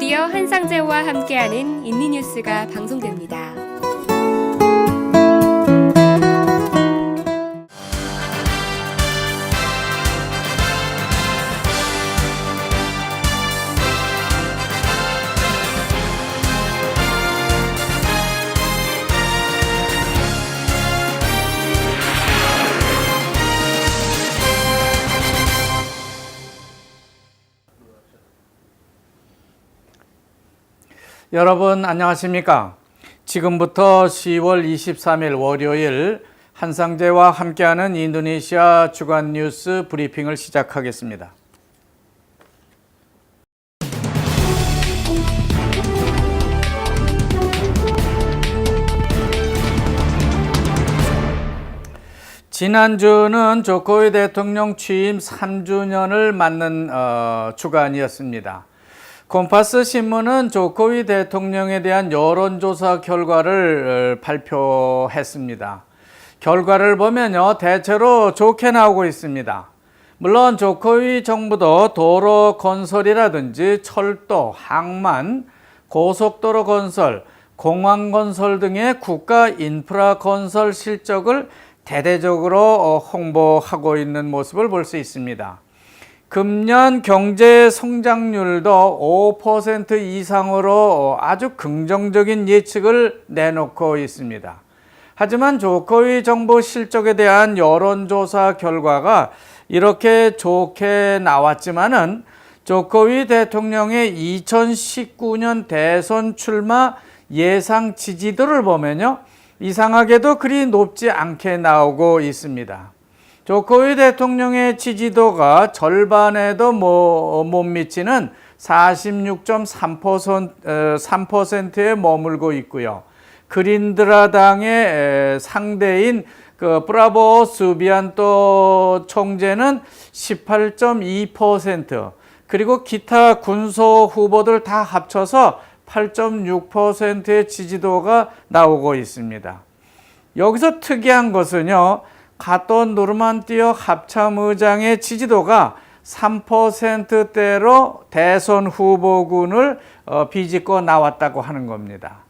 드디어 한상재와 함께하는 인리뉴스가 방송됩니다. 여러분 안녕하십니까? 지금부터 10월 23일 월요일 한상재와 함께하는 인도네시아 주간 뉴스 브리핑을 시작하겠습니다. 지난주는 조코위 대통령 취임 3주년을 맞는 주간이었습니다. 콤파스 신문은 조코위 대통령에 대한 여론조사 결과를 발표했습니다. 결과를 보면요, 대체로 좋게 나오고 있습니다. 물론 조코위 정부도 도로 건설이라든지 철도, 항만, 고속도로 건설, 공항 건설 등의 국가 인프라 건설 실적을 대대적으로 홍보하고 있는 모습을 볼 수 있습니다. 금년 경제 성장률도 5% 이상으로 아주 긍정적인 예측을 내놓고 있습니다. 하지만 조코위 정부 실적에 대한 여론조사 결과가 이렇게 좋게 나왔지만은 조코위 대통령의 2019년 대선 출마 예상 지지도를 보면요, 이상하게도 그리 높지 않게 나오고 있습니다. 조코위 대통령의 지지도가 절반에도 못 미치는 46.3%에 머물고 있고요. 그린드라 당의 상대인 브라보 수비안토 총재는 18.2%, 그리고 기타 군소 후보들 다 합쳐서 8.6%의 지지도가 나오고 있습니다. 여기서 특이한 것은요, 가톤 노르만디어 합참의장의 지지도가 3%대로 대선 후보군을 비집고 나왔다고 하는 겁니다.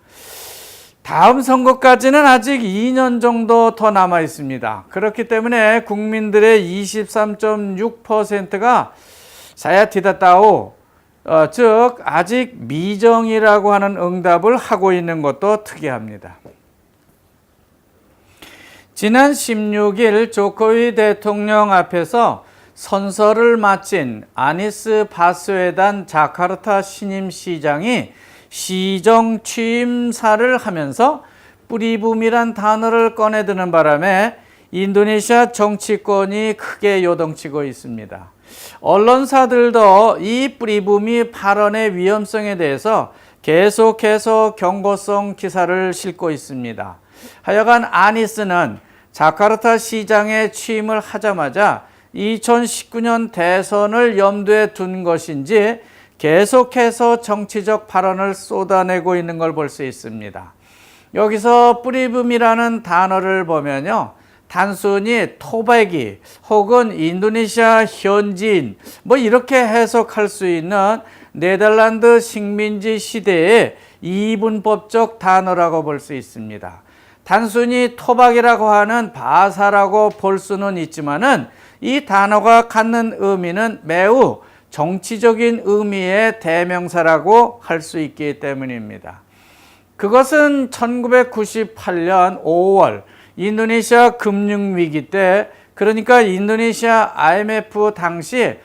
다음 선거까지는 아직 2년 정도 더 남아 있습니다. 그렇기 때문에 국민들의 23.6%가 사야티다따오, 즉 아직 미정이라고 하는 응답을 하고 있는 것도 특이합니다. 지난 16일 조코위 대통령 앞에서 선서를 마친 아니스 바스웨단 자카르타 신임 시장이 시정 취임사를 하면서 뿌리붐이란 단어를 꺼내드는 바람에 인도네시아 정치권이 크게 요동치고 있습니다. 언론사들도 이 뿌리붐이 발언의 위험성에 대해서 계속해서 경고성 기사를 싣고 있습니다. 하여간 아니스는 자카르타 시장에 취임을 하자마자 2019년 대선을 염두에 둔 것인지 계속해서 정치적 발언을 쏟아내고 있는 걸 볼 수 있습니다. 여기서 뿌리붐이라는 단어를 보면요, 단순히 토박이 혹은 인도네시아 현지인 이렇게 해석할 수 있는 네덜란드 식민지 시대의 이분법적 단어라고 볼 수 있습니다. 단순히 토박이라고 하는 바사라고 볼 수는 있지만은 이 단어가 갖는 의미는 매우 정치적인 의미의 대명사라고 할 수 있기 때문입니다. 그것은 1998년 5월 인도네시아 금융위기 때, 그러니까 인도네시아 IMF 당시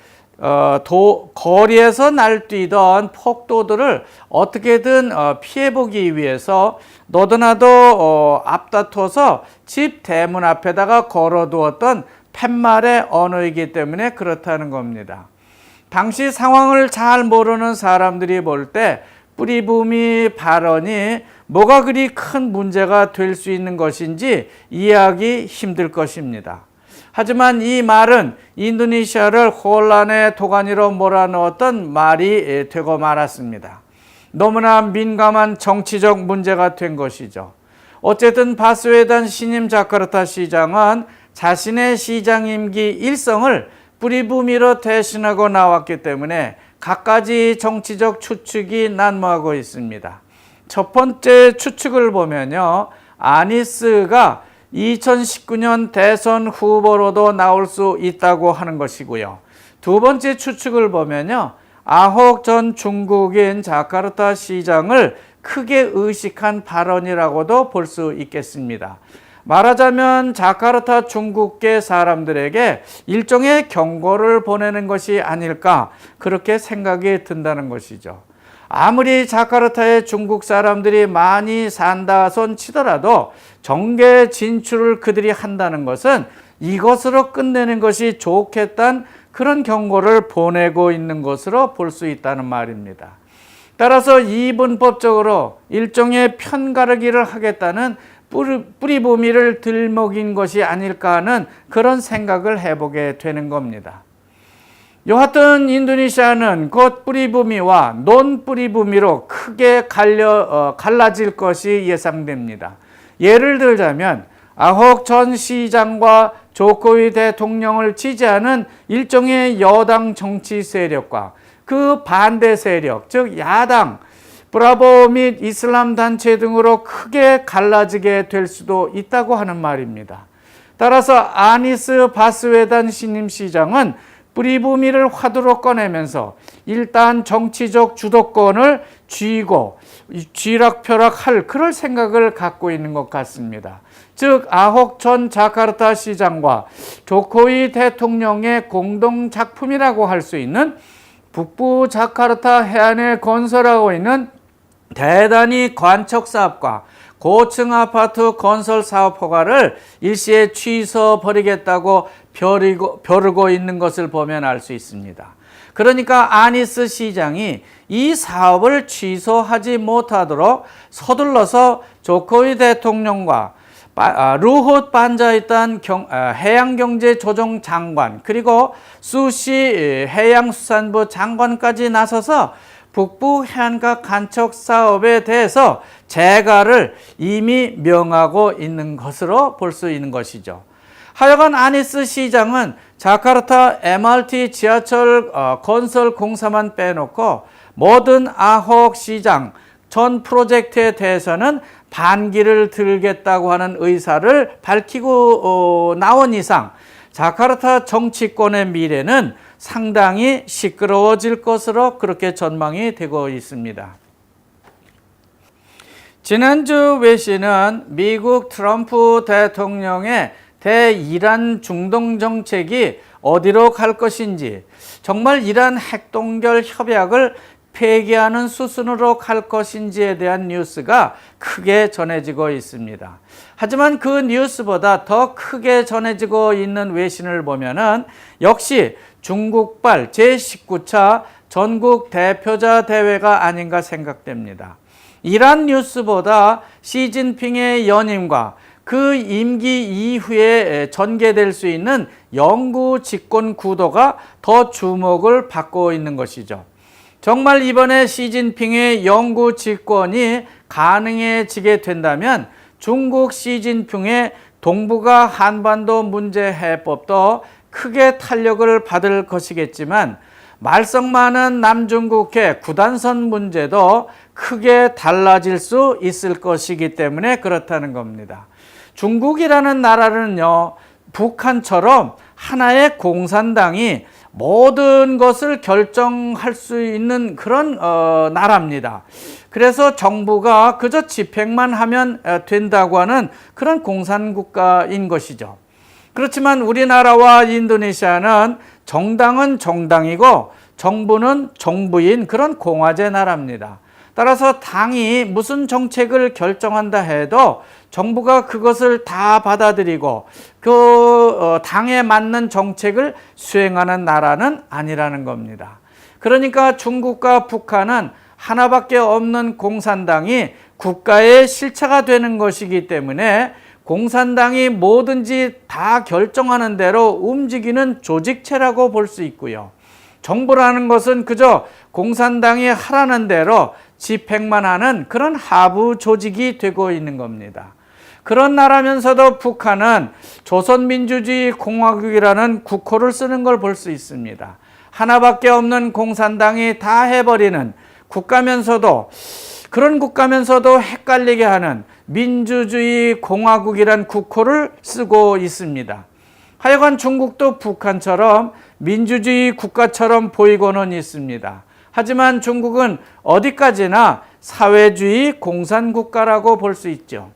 거리에서 날뛰던 폭도들을 어떻게든 피해보기 위해서 너도나도 앞다퉈서 집 대문 앞에다가 걸어두었던 팻말의 언어이기 때문에 그렇다는 겁니다. 당시 상황을 잘 모르는 사람들이 볼 때 뿌리붐이 발언이 뭐가 그리 큰 문제가 될 수 있는 것인지 이해하기 힘들 것입니다. 하지만 이 말은 인도네시아를 혼란의 도가니로 몰아넣었던 말이 되고 말았습니다. 너무나 민감한 정치적 문제가 된 것이죠. 어쨌든 바스웨단 신임 자카르타 시장은 자신의 시장 임기 일성을 뿌리부미로 대신하고 나왔기 때문에 갖가지 정치적 추측이 난무하고 있습니다. 첫 번째 추측을 보면요, 아니스가 2019년 대선 후보로도 나올 수 있다고 하는 것이고요. 두 번째 추측을 보면요, 아혹 전 중국인 자카르타 시장을 크게 의식한 발언이라고도 볼 수 있겠습니다. 말하자면 자카르타 중국계 사람들에게 일종의 경고를 보내는 것이 아닐까, 그렇게 생각이 든다는 것이죠. 아무리 자카르타에 중국 사람들이 많이 산다 손 치더라도 정계 진출을 그들이 한다는 것은 이것으로 끝내는 것이 좋겠다는 그런 경고를 보내고 있는 것으로 볼 수 있다는 말입니다. 따라서 이분법적으로 일종의 편가르기를 하겠다는 뿌리부미를 들먹인 것이 아닐까 하는 그런 생각을 해보게 되는 겁니다. 여하튼 인도네시아는 곧 뿌리부미와 논뿌리부미로 크게 갈라질 것이 예상됩니다. 예를 들자면 아혹 전 시장과 조코위 대통령을 지지하는 일종의 여당 정치 세력과 그 반대 세력, 즉 야당, 브라보 및 이슬람 단체 등으로 크게 갈라지게 될 수도 있다고 하는 말입니다. 따라서 아니스 바스웨단 신임 시장은 뿌리부미를 화두로 꺼내면서 일단 정치적 주도권을 쥐고 쥐락펴락할 그럴 생각을 갖고 있는 것 같습니다. 즉 아혹 전 자카르타 시장과 조코위 대통령의 공동 작품이라고 할 수 있는 북부 자카르타 해안에 건설하고 있는 대단히 관척 사업과 고층 아파트 건설 사업 허가를 일시에 취소버리겠다고 벼르고 있는 것을 보면 알 수 있습니다. 그러니까 아니스 시장이 이 사업을 취소하지 못하도록 서둘러서 조코위 대통령과 루훗 반자이단 해양경제조정장관 그리고 수시 해양수산부 장관까지 나서서 북부 해안가 간척 사업에 대해서 재가를 이미 명하고 있는 것으로 볼 수 있는 것이죠. 하여간 아니스 시장은 자카르타 MRT 지하철 건설 공사만 빼놓고 모든 아혹 시장 전 프로젝트에 대해서는 반기를 들겠다고 하는 의사를 밝히고 나온 이상 자카르타 정치권의 미래는 상당히 시끄러워질 것으로 그렇게 전망이 되고 있습니다. 지난주 외신은 미국 트럼프 대통령의 대이란 중동 정책이 어디로 갈 것인지, 정말 이란 핵동결 협약을 폐기하는 수순으로 갈 것인지에 대한 뉴스가 크게 전해지고 있습니다. 하지만 그 뉴스보다 더 크게 전해지고 있는 외신을 보면은 역시 중국발 제19차 전국 대표자 대회가 아닌가 생각됩니다. 이란 뉴스보다 시진핑의 연임과 그 임기 이후에 전개될 수 있는 영구 집권 구도가 더 주목을 받고 있는 것이죠. 정말 이번에 시진핑의 영구 집권이 가능해지게 된다면 중국 시진핑의 동북아 한반도 문제 해법도 크게 탄력을 받을 것이겠지만 말썽 많은 남중국해 구단선 문제도 크게 달라질 수 있을 것이기 때문에 그렇다는 겁니다. 중국이라는 나라는요, 북한처럼 하나의 공산당이 모든 것을 결정할 수 있는 그런 나라입니다. 그래서 정부가 그저 집행만 하면 된다고 하는 그런 공산국가인 것이죠. 그렇지만 우리나라와 인도네시아는 정당은 정당이고 정부는 정부인 그런 공화제 나라입니다. 따라서 당이 무슨 정책을 결정한다 해도 정부가 그것을 다 받아들이고 그 당에 맞는 정책을 수행하는 나라는 아니라는 겁니다. 그러니까 중국과 북한은 하나밖에 없는 공산당이 국가의 실체가 되는 것이기 때문에 공산당이 뭐든지 다 결정하는 대로 움직이는 조직체라고 볼 수 있고요. 정부라는 것은 그저 공산당이 하라는 대로 집행만 하는 그런 하부 조직이 되고 있는 겁니다. 그런 나라면서도 북한은 조선민주주의 공화국이라는 국호를 쓰는 걸 볼 수 있습니다. 하나밖에 없는 공산당이 다 해버리는 국가면서도, 그런 국가면서도 헷갈리게 하는 민주주의 공화국이란 국호를 쓰고 있습니다. 하여간 중국도 북한처럼 민주주의 국가처럼 보이고는 있습니다. 하지만 중국은 어디까지나 사회주의 공산국가라고 볼 수 있죠.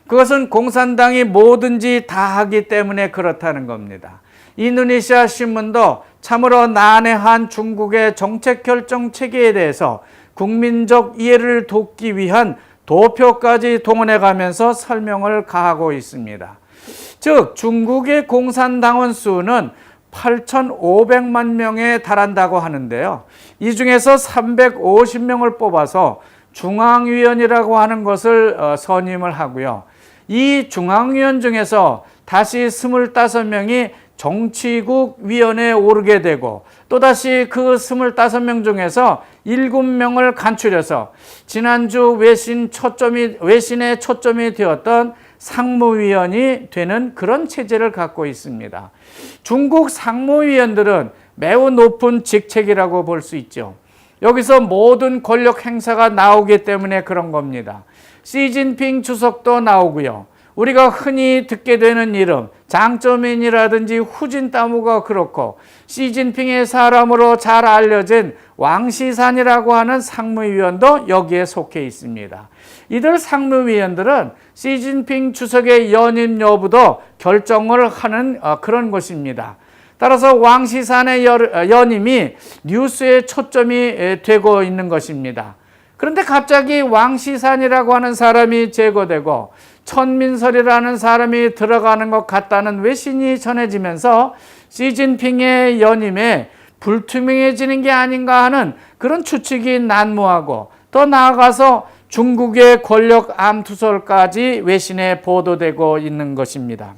그것은 공산당이 뭐든지 다 하기 때문에 그렇다는 겁니다. 인도네시아 신문도 참으로 난해한 중국의 정책 결정 체계에 대해서 국민적 이해를 돕기 위한 도표까지 동원해 가면서 설명을 가하고 있습니다. 즉 중국의 공산당원 수는 8,500만 명에 달한다고 하는데요. 이 중에서 350명을 뽑아서 중앙위원이라고 하는 것을 선임을 하고요. 이 중앙위원 중에서 다시 25명이 정치국 위원회에 오르게 되고, 또다시 그 25명 중에서 7명을 간추려서 지난주 외신의 초점이 되었던 상무위원이 되는 그런 체제를 갖고 있습니다. 중국 상무위원들은 매우 높은 직책이라고 볼 수 있죠. 여기서 모든 권력 행사가 나오기 때문에 그런 겁니다. 시진핑 주석도 나오고요. 우리가 흔히 듣게 되는 이름, 장쩌민이라든지 후진타무가 그렇고, 시진핑의 사람으로 잘 알려진 왕시산이라고 하는 상무위원도 여기에 속해 있습니다. 이들 상무위원들은 시진핑 주석의 연임 여부도 결정을 하는 그런 것입니다. 따라서 왕시산의 연임이 뉴스에 초점이 되고 있는 것입니다. 그런데 갑자기 왕시산이라고 하는 사람이 제거되고 천민설이라는 사람이 들어가는 것 같다는 외신이 전해지면서 시진핑의 연임에 불투명해지는 게 아닌가 하는 그런 추측이 난무하고, 더 나아가서 중국의 권력 암투설까지 외신에 보도되고 있는 것입니다.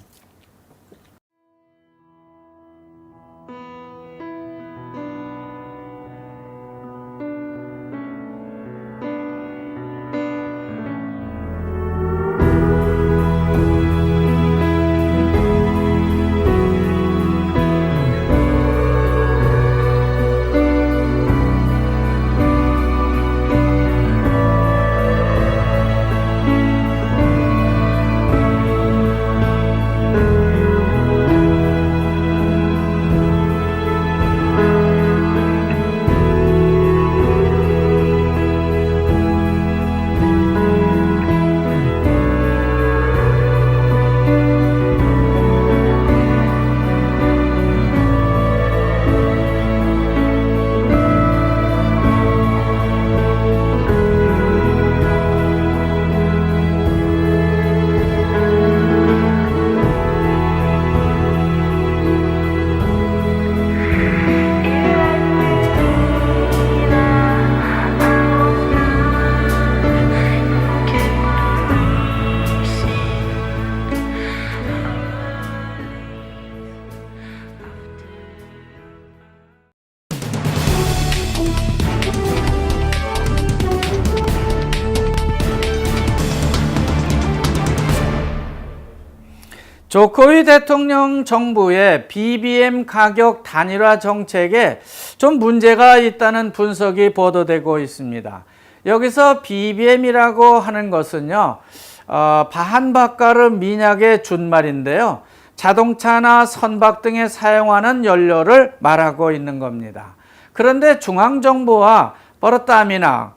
조코위 대통령 정부의 BBM 가격 단일화 정책에 좀 문제가 있다는 분석이 보도되고 있습니다. 여기서 BBM이라고 하는 것은요, 바한바가르 민약의 준말인데요. 자동차나 선박 등에 사용하는 연료를 말하고 있는 겁니다. 그런데 중앙정부와 버르타미나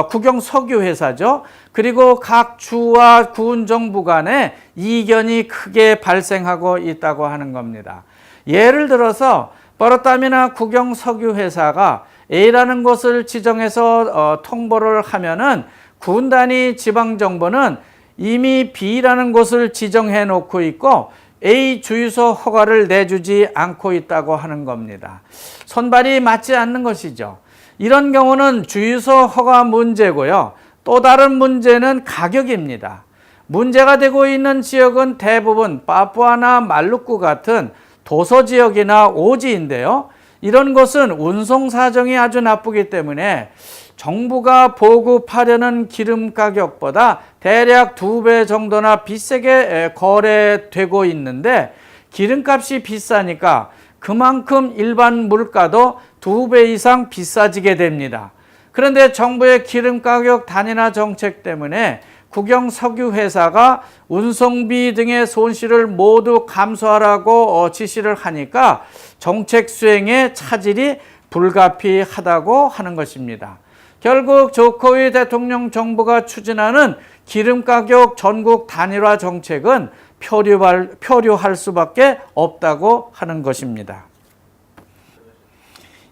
국영 석유 회사죠. 그리고 각 주와 군 정부 간에 이견이 크게 발생하고 있다고 하는 겁니다. 예를 들어서 버르타미나 국영 석유 회사가 A라는 곳을 지정해서 통보를 하면은 군 단위 지방 정부는 이미 B라는 곳을 지정해 놓고 있고 A 주유소 허가를 내주지 않고 있다고 하는 겁니다. 손발이 맞지 않는 것이죠. 이런 경우는 주유소 허가 문제고요. 또 다른 문제는 가격입니다. 문제가 되고 있는 지역은 대부분 파푸아나 말루쿠 같은 도서 지역이나 오지인데요. 이런 것은 운송 사정이 아주 나쁘기 때문에 정부가 보급하려는 기름 가격보다 대략 2배 정도나 비싸게 거래되고 있는데, 기름값이 비싸니까 그만큼 일반 물가도 2배 이상 비싸지게 됩니다. 그런데 정부의 기름 가격 단일화 정책 때문에 국영 석유 회사가 운송비 등의 손실을 모두 감수하라고 지시를 하니까 정책 수행에 차질이 불가피하다고 하는 것입니다. 결국 조코위 대통령 정부가 추진하는 기름 가격 전국 단일화 정책은 표류할 수밖에 없다고 하는 것입니다.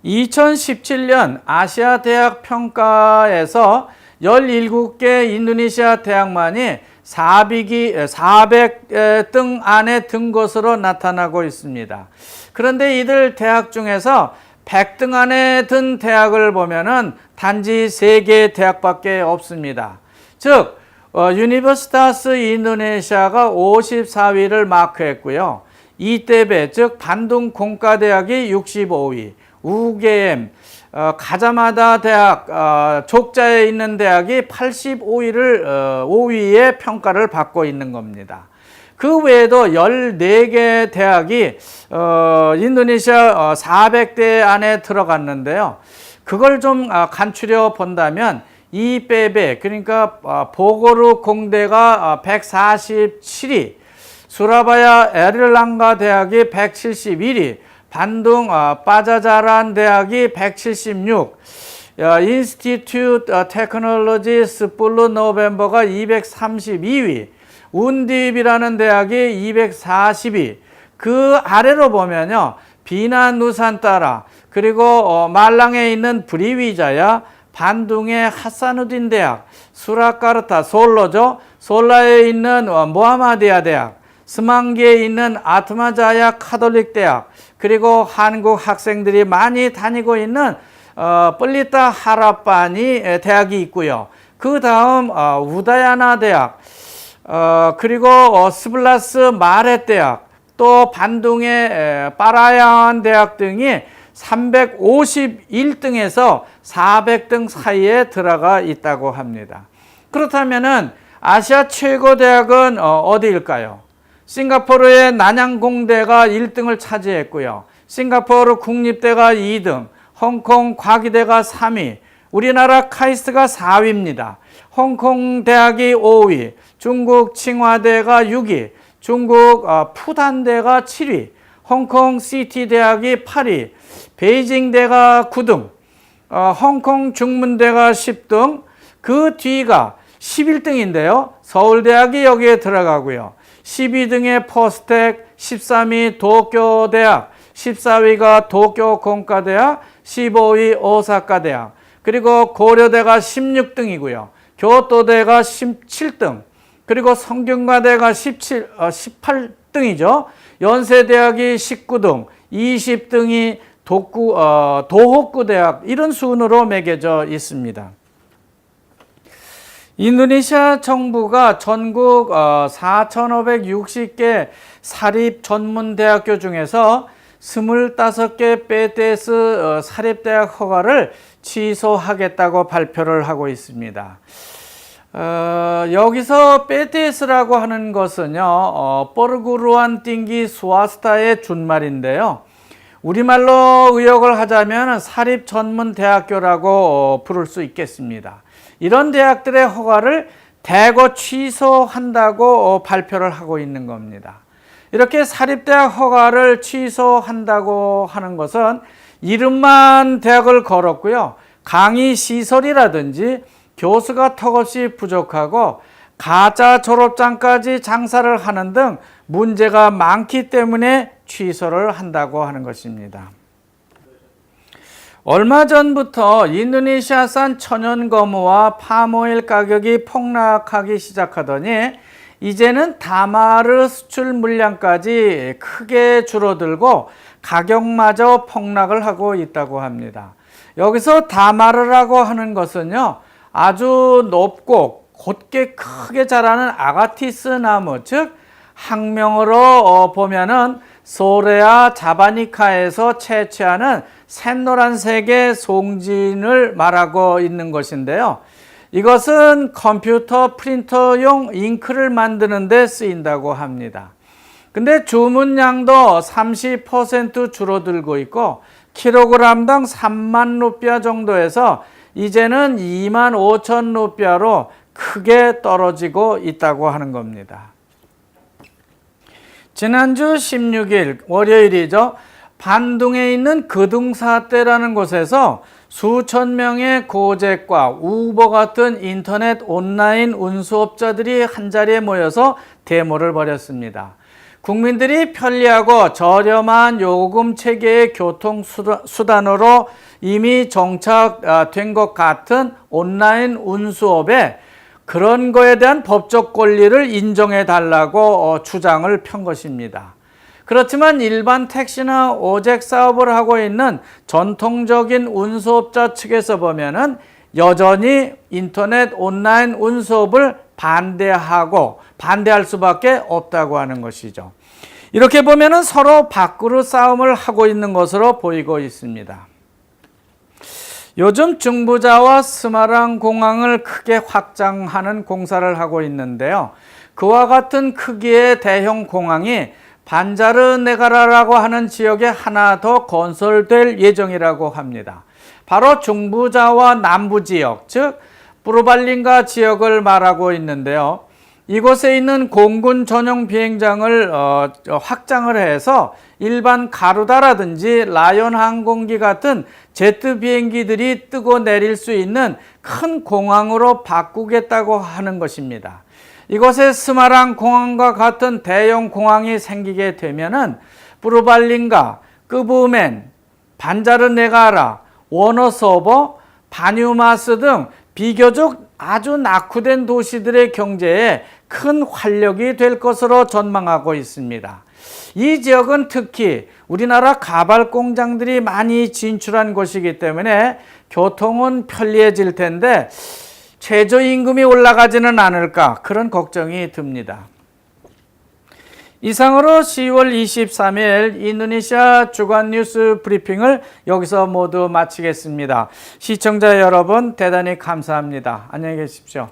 2017년 아시아 대학 평가에서 17개 인도네시아 대학만이 400등 안에 든 것으로 나타나고 있습니다. 그런데 이들 대학 중에서 100등 안에 든 대학을 보면은 단지 3개 대학밖에 없습니다. 즉, 유니버시타스 인도네시아가 54위를 마크했고요. 이테베, 즉 반둥 공과대학이 65위, 우게엠, 가자마다 대학, 족자에 있는 대학이 5위에 평가를 받고 있는 겁니다. 그 외에도 14개 대학이 인도네시아 400대 안에 들어갔는데요. 그걸 좀 간추려 본다면 이베베, 그러니까 보고르 공대가 147위, 수라바야 에르랑가 대학이 171위, 반둥 빠자자란 대학이 176, 인스티튜트 테크놀로지 스플루 노벤버가 232위, 운딥이라는 대학이 240위, 그 아래로 보면요, 비나 누산따라, 그리고 말랑에 있는 브리위자야, 반둥의 하사누딘 대학, 수라카르타 솔로죠, 솔라에 있는 모하마디아 대학, 스망기에 있는 아트마자야 카톨릭 대학, 그리고 한국 학생들이 많이 다니고 있는 뿔리타 하라파니 대학이 있고요. 그 다음 우다야나 대학, 그리고 스블라스 마렛 대학, 또 반둥의 파라야안 대학 등이 351등에서 400등 사이에 들어가 있다고 합니다. 그렇다면은 아시아 최고 대학은 어디일까요? 싱가포르의 난양공대가 1등을 차지했고요. 싱가포르 국립대가 2등, 홍콩 과기대가 3위, 우리나라 카이스트가 4위입니다. 홍콩 대학이 5위, 중국 칭화대가 6위, 중국 푸단대가 7위, 홍콩 시티 대학이 8위, 베이징대가 9등, 홍콩 중문대가 10등, 그 뒤가 11등인데요. 서울대학이 여기에 들어가고요. 12등의 퍼스텍, 13위 도쿄대학, 14위가 도쿄공과대학, 15위 오사카대학, 그리고 고려대가 16등이고요. 교토대가 17등, 그리고 성균관대가 18등이죠. 연세대학이 19등, 20등이 도호쿠대학, 이런 순으로 매겨져 있습니다. 인도네시아 정부가 전국 4,560개 사립 전문대학교 중에서 25개 PTS 사립대학 허가를 취소하겠다고 발표를 하고 있습니다. 여기서 PTS라고 하는 것은요, 퍼르구루안 띵기 수아스타의 준말인데요. 우리말로 의역을 하자면 사립 전문 대학교라고 부를 수 있겠습니다. 이런 대학들의 허가를 대거 취소한다고 발표를 하고 있는 겁니다. 이렇게 사립대학 허가를 취소한다고 하는 것은 이름만 대학을 걸었고요. 강의 시설이라든지 교수가 턱없이 부족하고 가짜 졸업장까지 장사를 하는 등 문제가 많기 때문에 취소를 한다고 하는 것입니다. 얼마 전부터 인도네시아산 천연거무와 팜오일 가격이 폭락하기 시작하더니 이제는 다마르 수출 물량까지 크게 줄어들고 가격마저 폭락을 하고 있다고 합니다. 여기서 다마르라고 하는 것은요, 아주 높고 곧게 크게 자라는 아가티스 나무, 즉 학명으로 보면은 소레아 자바니카에서 채취하는 샛노란색의 송진을 말하고 있는 것인데요. 이것은 컴퓨터 프린터용 잉크를 만드는 데 쓰인다고 합니다. 근데 주문량도 30% 줄어들고 있고 킬로그램당 3만 루피아 정도에서 이제는 2만 5천 루피아로 크게 떨어지고 있다고 하는 겁니다. 지난주 16일 월요일이죠. 반둥에 있는 그둥사대라는 곳에서 수천 명의 고잭과 우버 같은 인터넷 온라인 운수업자들이 한자리에 모여서 데모를 벌였습니다. 국민들이 편리하고 저렴한 요금 체계의 교통수단으로 이미 정착된 것 같은 온라인 운수업에 그런 거에 대한 법적 권리를 인정해 달라고 주장을 편 것입니다. 그렇지만 일반 택시나 오잭 사업을 하고 있는 전통적인 운수업자 측에서 보면은 여전히 인터넷 온라인 운수업을 반대할 수밖에 없다고 하는 것이죠. 이렇게 보면은 서로 밖으로 싸움을 하고 있는 것으로 보이고 있습니다. 요즘 중부자와 스마랑 공항을 크게 확장하는 공사를 하고 있는데요. 그와 같은 크기의 대형 공항이 반자르네가라라고 하는 지역에 하나 더 건설될 예정이라고 합니다. 바로 중부자와 남부 지역, 즉 프루발린가 지역을 말하고 있는데요. 이곳에 있는 공군 전용 비행장을 확장을 해서 일반 가루다라든지 라이언 항공기 같은 제트 비행기들이 뜨고 내릴 수 있는 큰 공항으로 바꾸겠다고 하는 것입니다. 이곳에 스마랑 공항과 같은 대형 공항이 생기게 되면은 프루발린가, 끄부멘, 반자르네가라, 워너서버, 바뉴마스 등 비교적 아주 낙후된 도시들의 경제에 큰 활력이 될 것으로 전망하고 있습니다. 이 지역은 특히 우리나라 가발 공장들이 많이 진출한 곳이기 때문에 교통은 편리해질 텐데 최저임금이 올라가지는 않을까 그런 걱정이 듭니다. 이상으로 10월 23일 인도네시아 주간 뉴스 브리핑을 여기서 모두 마치겠습니다. 시청자 여러분 대단히 감사합니다. 안녕히 계십시오.